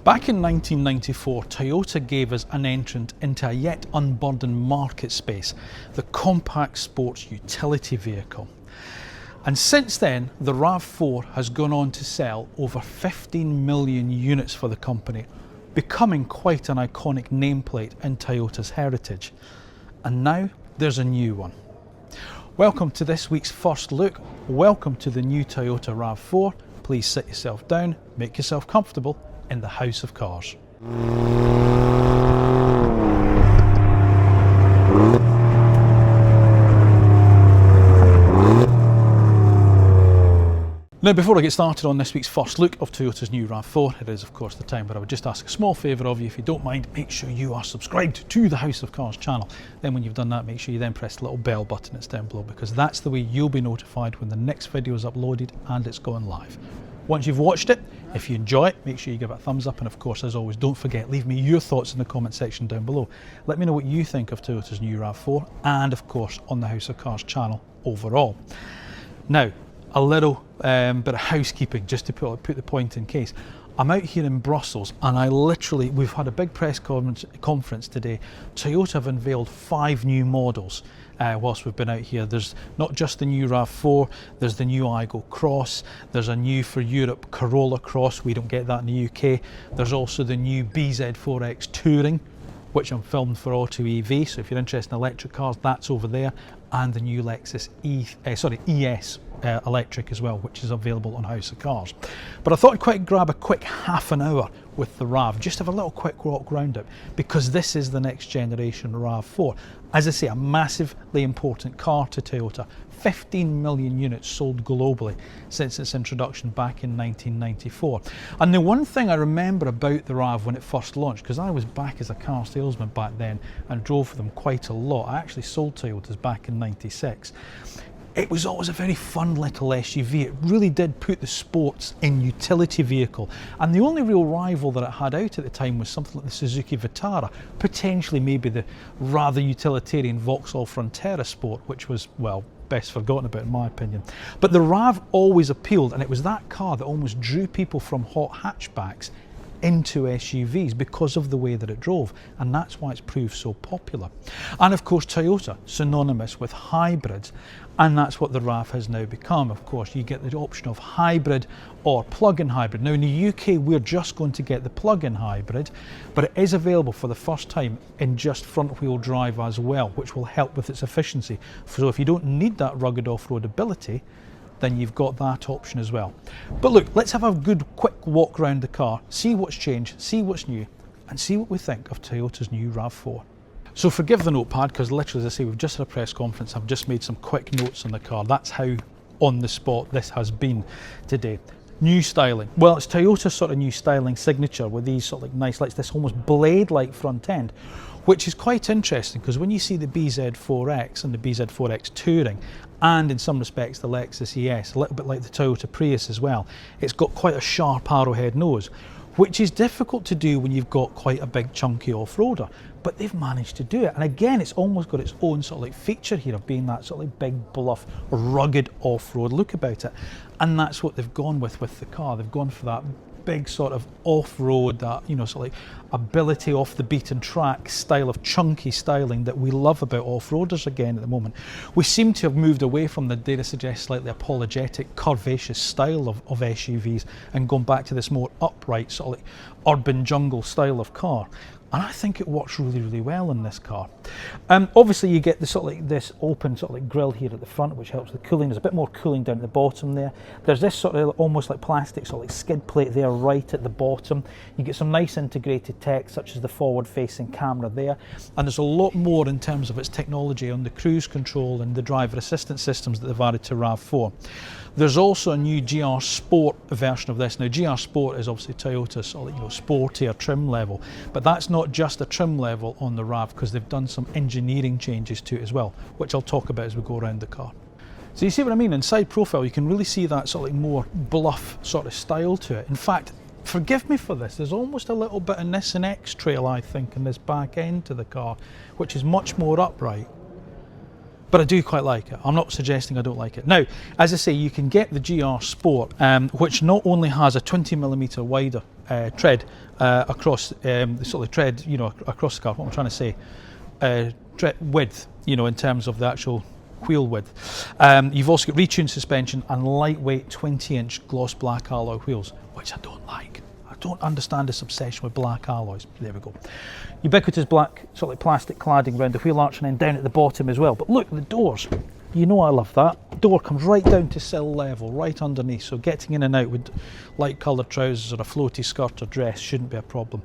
Back in 1994, Toyota gave us an entrant into a yet unburdened market space, the compact sports utility vehicle. And since then, the RAV4 has gone on to sell over 15 million units for the company, becoming quite an iconic nameplate in Toyota's heritage. And now there's a new one. Welcome to this week's first look. Welcome to the new Toyota RAV4. Please sit yourself down, make yourself comfortable in the house of cars. Now, before I get started on this week's first look of Toyota's new RAV4, it is of course the time where I would just ask a small favour of you. If you don't mind, make sure you are subscribed to the House of Cars channel. Then when you've done that, make sure you then press the little bell button that's down below, because that's the way you'll be notified when the next video is uploaded and it's going live. Once you've watched it, if you enjoy it, make sure you give it a thumbs up, and of course, as always, don't forget, leave me your thoughts in the comment section down below. Let me know what you think of Toyota's new RAV4 and of course on the House of Cars channel overall. Now, a little bit of housekeeping just to put the point in case. I'm out here in Brussels and we've had a big press conference today. Toyota have unveiled 5 new models whilst we've been out here. There's not just the new RAV4, there's the new Aygo Cross, there's a new for Europe Corolla Cross, we don't get that in the UK. There's also the new BZ4X Touring, which I'm filmed for Auto EV, so if you're interested in electric cars, that's over there, and the new Lexus ES electric as well, which is available on House of Cars. But I thought I'd grab a quick half an hour with the RAV, just have a little quick walk around it, because this is the next generation RAV4. As I say, a massively important car to Toyota. 15 million units sold globally since its introduction back in 1994. And the one thing I remember about the RAV when it first launched, because I was back as a car salesman back then and drove for them quite a lot. I actually sold Toyotas back in '96. It was always a very fun little SUV. It really did put the sports in utility vehicle. And the only real rival that it had out at the time was something like the Suzuki Vitara, potentially maybe the rather utilitarian Vauxhall Frontera Sport, which was, well, best forgotten about in my opinion. But the RAV always appealed, and it was that car that almost drew people from hot hatchbacks into SUVs because of the way that it drove, and that's why it's proved so popular. And of course, Toyota, synonymous with hybrids, and that's what the RAV has now become. Of course, you get the option of hybrid or plug-in hybrid. Now in the UK, we're just going to get the plug-in hybrid, but it is available for the first time in just front-wheel drive as well, which will help with its efficiency. So if you don't need that rugged off-road ability, then you've got that option as well. But look, let's have a good quick walk around the car, see what's changed, see what's new, and see what we think of Toyota's new RAV4. So forgive the notepad, because literally, as I say, we've just had a press conference. I've just made some quick notes on the car. That's how on the spot this has been today. New styling. Well, it's Toyota's sort of new styling signature with these sort of like nice lights, this almost blade-like front end, which is quite interesting, because when you see the BZ4X and the BZ4X Touring, and in some respects the Lexus ES, a little bit like the Toyota Prius as well, it's got quite a sharp arrowhead nose, which is difficult to do when you've got quite a big chunky off-roader, but they've managed to do it. And again, it's almost got its own sort of like feature here of being that sort of like big, bluff, rugged off-road look about it. And that's what they've gone with the car. They've gone for that big sort of off-road, that, you know, sort of like ability off the beaten track style of chunky styling that we love about off-roaders again at the moment. We seem to have moved away from the data suggests slightly apologetic, curvaceous style of SUVs and gone back to this more upright sort of like urban jungle style of car. And I think it works really, really well in this car. Obviously, you get the sort of like this open sort of like grille here at the front, which helps with cooling. There's a bit more cooling down at the bottom there. There's this sort of almost like plastic sort of like skid plate there right at the bottom. You get some nice integrated tech, such as the forward-facing camera there. And there's a lot more in terms of its technology on the cruise control and the driver assistance systems that they've added to RAV4. There's also a new GR Sport version of this. Now, GR Sport is obviously Toyota's sort of, you know, sportier trim level, but that's not just a trim level on the RAV, because they've done some engineering changes to it as well, which I'll talk about as we go around the car. So you see what I mean? In side profile, you can really see that sort of like more bluff sort of style to it. In fact, forgive me for this, there's almost a little bit of Nissan X-Trail, I think, in this back end to the car, which is much more upright. But I do quite like it. I'm not suggesting I don't like it. Now, as I say, you can get the GR Sport, which not only has a 20mm wider tread across the sort of tread, you know, across the car. What I'm trying to say, tread width, you know, in terms of the actual wheel width. You've also got retuned suspension and lightweight 20-inch gloss black alloy wheels, which I don't like. I don't understand this obsession with black alloys. There we go. Ubiquitous black sort of like plastic cladding around the wheel arch and then down at the bottom as well. But look, the doors. You know I love that. Door comes right down to sill level, right underneath. So getting in and out with light coloured trousers or a floaty skirt or dress shouldn't be a problem.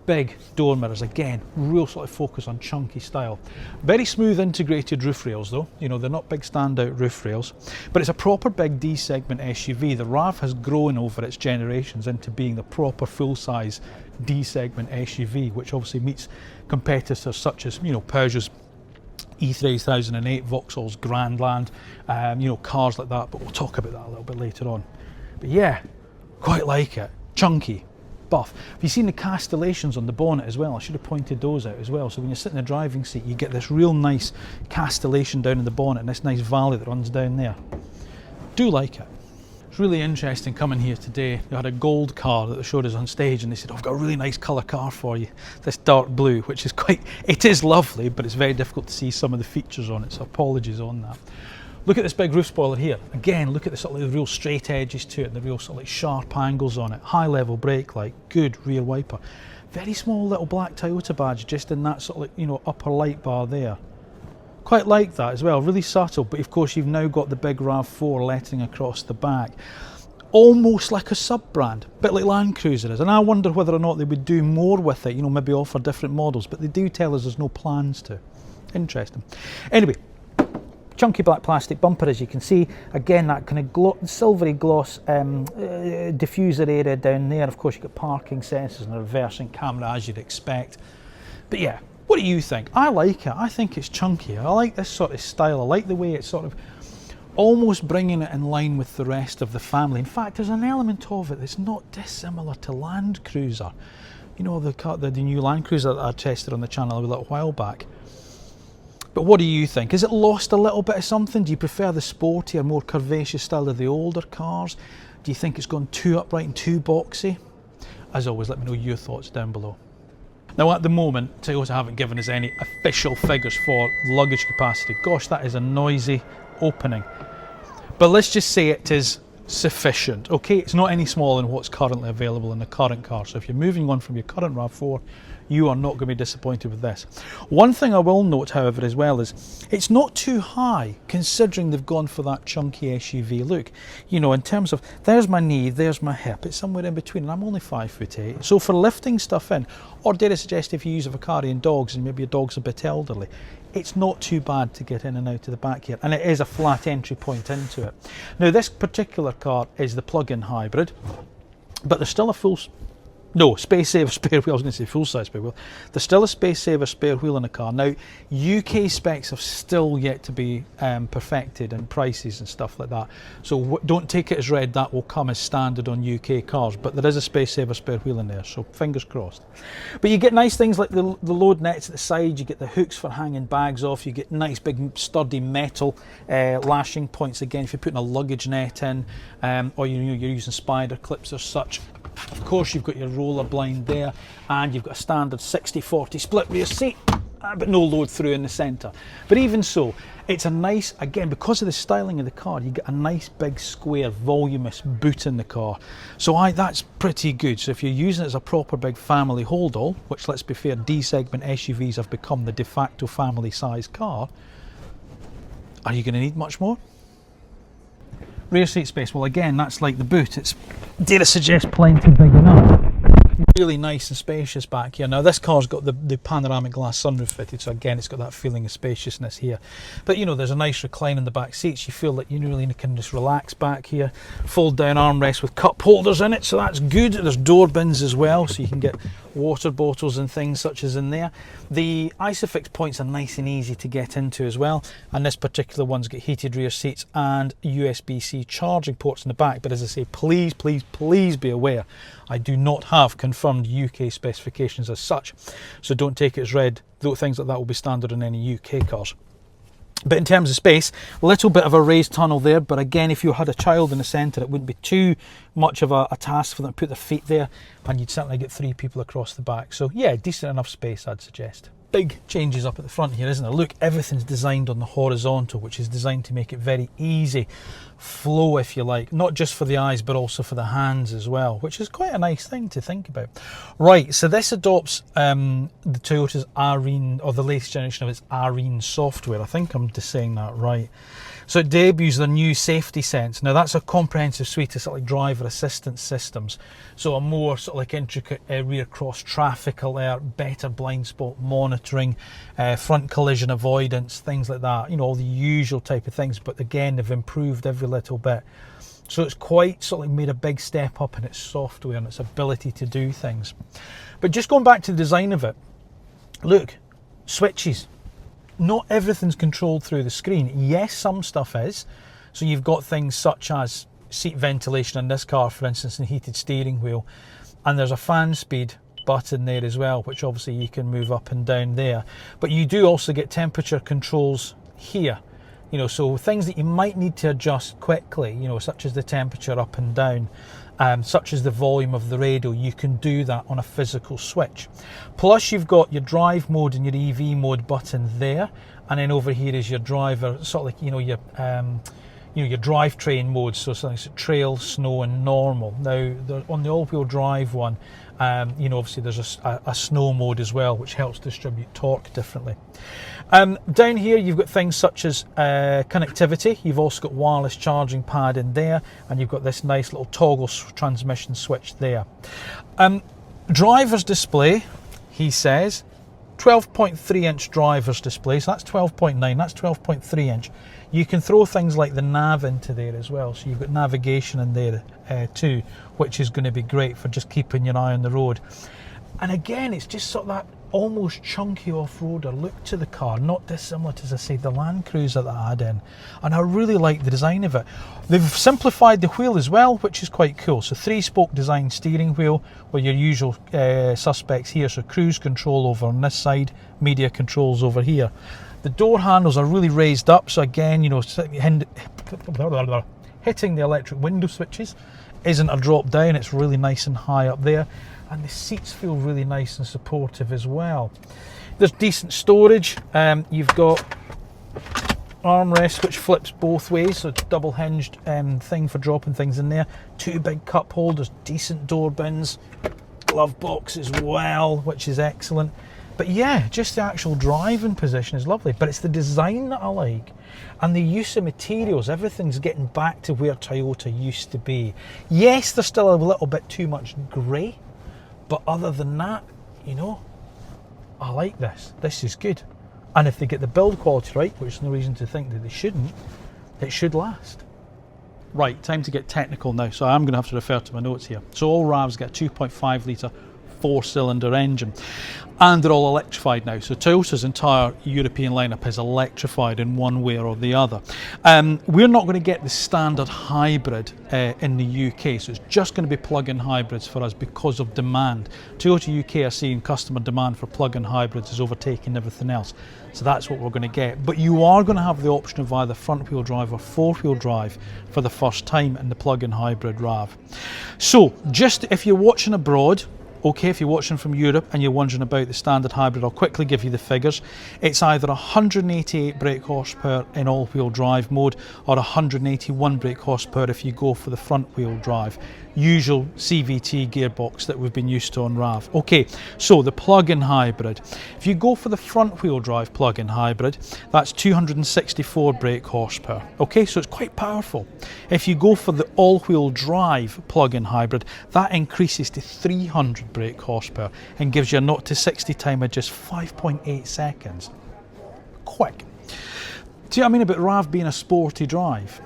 Big door mirrors, again, real sort of focus on chunky style. Very smooth integrated roof rails though, you know, they're not big standout roof rails, but it's a proper big D-segment SUV. The RAV has grown over its generations into being the proper full-size D-segment SUV, which obviously meets competitors such as, you know, Peugeot's E3008, Vauxhall's Grandland, you know, cars like that, but we'll talk about that a little bit later on. But yeah, quite like it. Chunky, buff. Have you seen the castellations on the bonnet as well? I should have pointed those out as well. So when you sit in the driving seat, you get this real nice castellation down in the bonnet and this nice valley that runs down there. Do like it. It's really interesting coming here today. They had a gold car that they showed us on stage and they said, oh, I've got a really nice colour car for you. This dark blue, which is it is lovely, but it's very difficult to see some of the features on it, so apologies on that. Look at this big roof spoiler here. Again, look at the sort of the real straight edges to it, and the real sort of like sharp angles on it. High level brake light, good rear wiper. Very small little black Toyota badge just in that sort of like, you know, upper light bar there. Quite like that as well, really subtle, but of course you've now got the big RAV4 lettering across the back. Almost like a sub-brand, a bit like Land Cruiser is, and I wonder whether or not they would do more with it, you know, maybe offer different models, but they do tell us there's no plans to. Interesting. Anyway, chunky black plastic bumper, as you can see. Again, that kind of silvery gloss diffuser area down there. Of course, you've got parking sensors and a reversing camera, as you'd expect. But yeah, what do you think? I like it. I think it's chunky. I like this sort of style. I like the way it's sort of almost bringing it in line with the rest of the family. In fact, there's an element of it that's not dissimilar to Land Cruiser. You know, the new Land Cruiser that I tested on the channel a little while back. But what do you think? Has it lost a little bit of something? Do you prefer the sporty or more curvaceous style of the older cars? Do you think it's gone too upright and too boxy? As always, let me know your thoughts down below. Now at the moment, Toyota haven't given us any official figures for luggage capacity. Gosh, that is a noisy opening. But let's just say it is sufficient, okay? It's not any smaller than what's currently available in the current car. So if you're moving on from your current RAV4, you are not going to be disappointed with this. One thing I will note, however, as well is it's not too high considering they've gone for that chunky SUV look. You know, in terms of, there's my knee, there's my hip, it's somewhere in between, and I'm only 5'8". So for lifting stuff in, or dare I suggest if you use a for carrying dogs and maybe your dog's a bit elderly, it's not too bad to get in and out of the back here, and it is a flat entry point into it. Now this particular car is the plug-in hybrid, but there's still a space saver spare wheel. I was going to say full size spare wheel. There's still a space saver spare wheel in the car. Now, UK specs have still yet to be perfected, and prices and stuff like that. So don't take it as read that will come as standard on UK cars, but there is a space saver spare wheel in there, so fingers crossed. But you get nice things like the load nets at the side, you get the hooks for hanging bags off, you get nice big sturdy metal lashing points again if you're putting a luggage net in, or you're using spider clips or such. Of course, you've got your roller blind there, and you've got a standard 60-40 split rear seat, but no load through in the centre. But even so, it's a nice, again, because of the styling of the car, you get a nice big square voluminous boot in the car. So that's pretty good. So if you're using it as a proper big family hold-all, which, let's be fair, D-segment SUVs have become the de facto family size car, are you going to need much more? Rear seat space, well again, that's like the boot. It's, dare I suggest, plenty big enough. Really nice and spacious back here. Now this car's got the panoramic glass sunroof fitted, so again it's got that feeling of spaciousness here. But you know, there's a nice recline in the back seats. You feel that you really can just relax back here. Fold down armrest with cup holders in it, so that's good. There's door bins as well, so you can get water bottles and things such as in there. The ISOFIX points are nice and easy to get into as well, and this particular one's got heated rear seats and USB-C charging ports in the back. But as I say, please be aware, I do not have confirmed UK specifications as such, so don't take it as read, though things like that will be standard in any UK cars. But in terms of space, a little bit of a raised tunnel there, but again, if you had a child in the centre, it wouldn't be too much of a task for them to put their feet there, and you'd certainly get 3 people across the back. So yeah, decent enough space, I'd suggest. Big changes up at the front here, isn't there? Look, everything's designed on the horizontal, which is designed to make it very easy flow, if you like, not just for the eyes but also for the hands as well, which is quite a nice thing to think about. Right, so this adopts the Toyota's Arene, or the latest generation of its Arene software. I think I'm just saying that right. So it debuts the new Safety Sense. Now that's a comprehensive suite of sort of like driver assistance systems. So a more sort of like intricate rear cross traffic alert, better blind spot monitoring, front collision avoidance, things like that. You know, all the usual type of things, but again, they've improved every little bit. So it's quite sort of like made a big step up in its software and its ability to do things. But just going back to the design of it, look, switches. Not everything's controlled through the screen. Yes, some stuff is. So you've got things such as seat ventilation in this car, for instance, and heated steering wheel. And there's a fan speed button there as well, which obviously you can move up and down there. But you do also get temperature controls here. You know, so things that you might need to adjust quickly, you know, such as the temperature up and down, such as the volume of the radio, you can do that on a physical switch. Plus you've got your drive mode and your EV mode button there, and then over here is your driver, sort of like, you know, your drivetrain mode, so something like trail, snow and normal. Now on the all-wheel drive one, you know, obviously there's a snow mode as well, which helps distribute torque differently. Down here you've got things such as connectivity. You've also got wireless charging pad in there, and you've got this nice little toggle transmission switch there. Driver's display, he says, 12.3 inch driver's display, so that's 12.9, that's 12.3 inch. You can throw things like the nav into there as well, so you've got navigation in there too, which is going to be great for just keeping your eye on the road. And again, it's just sort of that almost chunky off-roader look to the car, not dissimilar to, as I say, the Land Cruiser that I had in. And I really like the design of it. They've simplified the wheel as well, which is quite cool. So 3-spoke design steering wheel with your usual suspects here. So cruise control over on this side, media controls over here. The door handles are really raised up, so again, you know, hitting the electric window switches isn't a drop down, it's really nice and high up there. And the seats feel really nice and supportive as well. There's decent storage. You've got armrest which flips both ways, so it's a double hinged thing for dropping things in there. 2 big cup holders, decent door bins, glove box as well, which is excellent. But yeah, just the actual driving position is lovely, but it's the design that I like. And the use of materials, everything's getting back to where Toyota used to be. Yes, there's still a little bit too much grey, but other than that, you know, I like this. This is good. And if they get the build quality right, which there's no reason to think that they shouldn't, it should last. Right, time to get technical now. So I'm going to have to refer to my notes here. So all RAVs get a 2.5 litre 4-cylinder engine, and they're all electrified now. So Toyota's entire European lineup is electrified in one way or the other. We're not going to get the standard hybrid in the UK, so it's just going to be plug-in hybrids for us because of demand. Toyota UK are seeing customer demand for plug-in hybrids is overtaking everything else, so that's what we're going to get. But you are going to have the option of either front-wheel drive or four-wheel drive for the first time in the plug-in hybrid RAV. So just if you're watching abroad, okay, if you're watching from Europe and you're wondering about the standard hybrid, I'll quickly give you the figures. It's either 188 brake horsepower in all-wheel drive mode or 181 brake horsepower if you go for the front-wheel drive. Usual CVT gearbox that we've been used to on RAV. Okay, so the plug-in hybrid. If you go for the front-wheel drive plug-in hybrid, that's 264 brake horsepower. Okay, so it's quite powerful. If you go for the all-wheel drive plug-in hybrid, that increases to 300 brake horsepower and gives you a 0 to 60 time of just 5.8 seconds. Quick. Do you know what I mean about RAV being a sporty drive?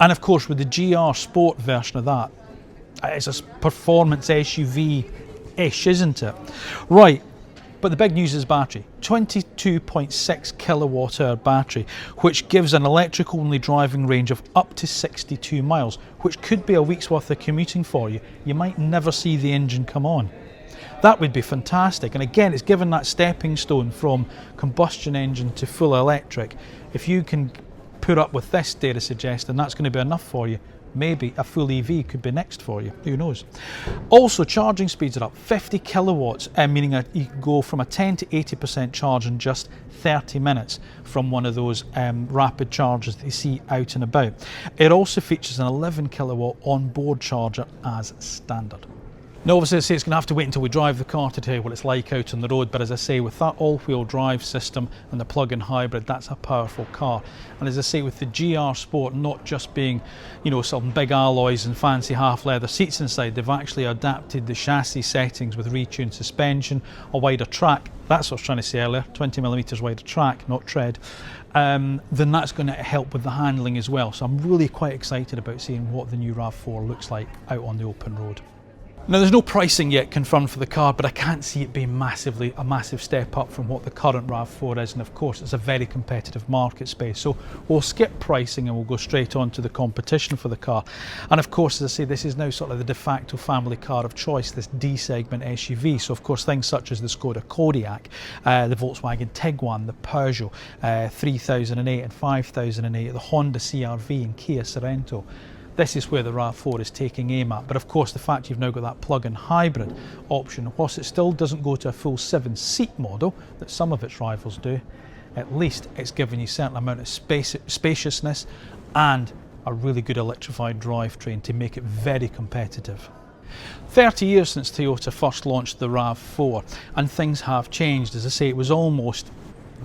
And of course with the GR Sport version of that, it's a performance SUV-ish, isn't it? Right, but the big news is battery. 22.6 kilowatt hour battery, which gives an electric-only driving range of up to 62 miles, which could be a week's worth of commuting for you. You might never see the engine come on. That would be fantastic. And again, it's given that stepping stone from combustion engine to full electric. If you can put up with this data suggesting that's going to be enough for you, maybe a full EV could be next for you, who knows. Also, charging speeds are up 50 kilowatts, meaning that you can go from a 10 to 80% charge in just 30 minutes from one of those rapid chargers that you see out and about. It also features an 11 kilowatt onboard charger as standard. Now obviously, as I say, it's going to have to wait until we drive the car to tell you what it's like out on the road, but as I say, with that all-wheel drive system and the plug-in hybrid, that's a powerful car. And as I say, with the GR Sport not just being, you know, some big alloys and fancy half-leather seats inside, they've actually adapted the chassis settings with retuned suspension, a wider track. That's what I was trying to say earlier, 20mm wider track, not tread. Then that's going to help with the handling as well. So I'm really quite excited about seeing what the new RAV4 looks like out on the open road. Now there's no pricing yet confirmed for the car, but I can't see it being a massive step up from what the current RAV4 is, and of course it's a very competitive market space. So we'll skip pricing and we'll go straight on to the competition for the car. And of course, as I say, this is now sort of the de facto family car of choice, this D-segment SUV. So of course things such as the Skoda Kodiaq, the Volkswagen Tiguan, the Peugeot 3008 and 5008, the Honda CR-V and Kia Sorento. This is where the RAV4 is taking aim at, but of course the fact you've now got that plug-in hybrid option, whilst it still doesn't go to a full 7-seat model that some of its rivals do, at least it's giving you a certain amount of spaciousness and a really good electrified drivetrain to make it very competitive. 30 years since Toyota first launched the RAV4, and things have changed. As I say, it was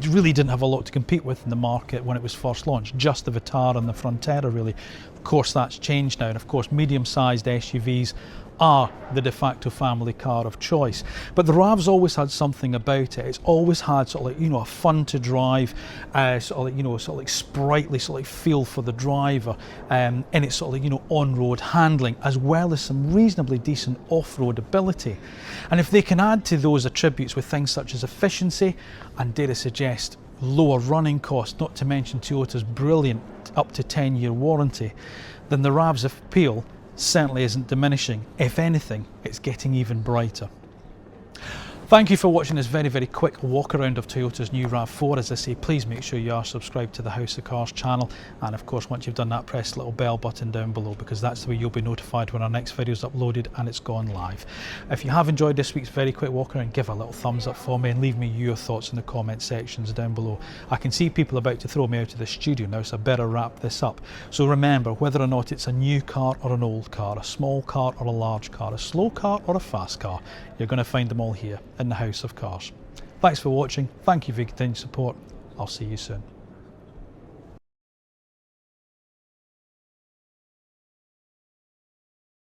really didn't have a lot to compete with in the market when it was first launched, just the Vitara and the Frontera really. Of course that's changed now, and of course medium-sized SUVs are the de facto family car of choice. But the RAV's always had something about it. It's always had sort of like, you know, a fun to drive, sort of like, you know, sort of like sprightly sort of like feel for the driver, and it's sort of like, you know, on-road handling, as well as some reasonably decent off-road ability. And if they can add to those attributes with things such as efficiency and, dare I suggest, lower running costs, not to mention Toyota's brilliant up to 10-year warranty, then the RAV's appeal certainly isn't diminishing. If anything, it's getting even brighter. Thank you for watching this very, very quick walk around of Toyota's new RAV4. As I say, please make sure you are subscribed to the House of Cars channel, and of course once you've done that, press the little bell button down below, because that's the way you'll be notified when our next video is uploaded and it's gone live. If you have enjoyed this week's very quick walk around, give a little thumbs up for me and leave me your thoughts in the comment sections down below. I can see people about to throw me out of the studio now, so I better wrap this up. So remember, whether or not it's a new car or an old car, a small car or a large car, a slow car or a fast car, you're going to find them all here in the House of Cars. Thanks for watching, thank you for your continued support, I'll see you soon.